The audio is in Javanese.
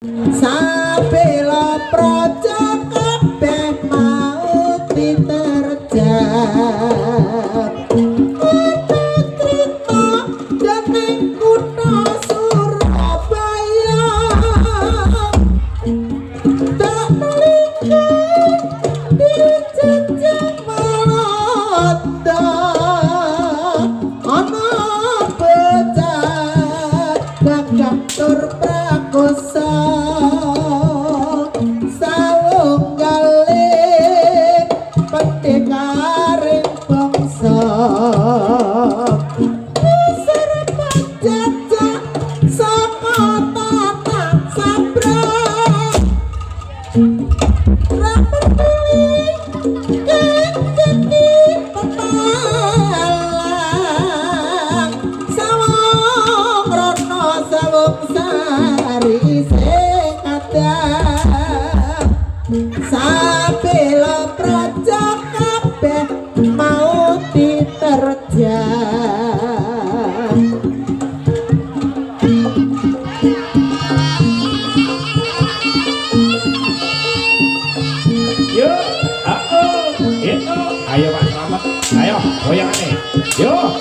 Sabila praja kabeh mau diterjang Trita dening kutha Surabaya tak melingkar dijejeng Walanda ana bocah gagah tur prakosa sawunggaling pendekaring bangsa serta jajah saka tanah sabrang rapetuli kengketi pepalang sawung rono sawung sari sing kadang sabila praja kabeh mau diterjang Yuk, itu, ayo Pak Selamat, ayo goyangan nih, yuk,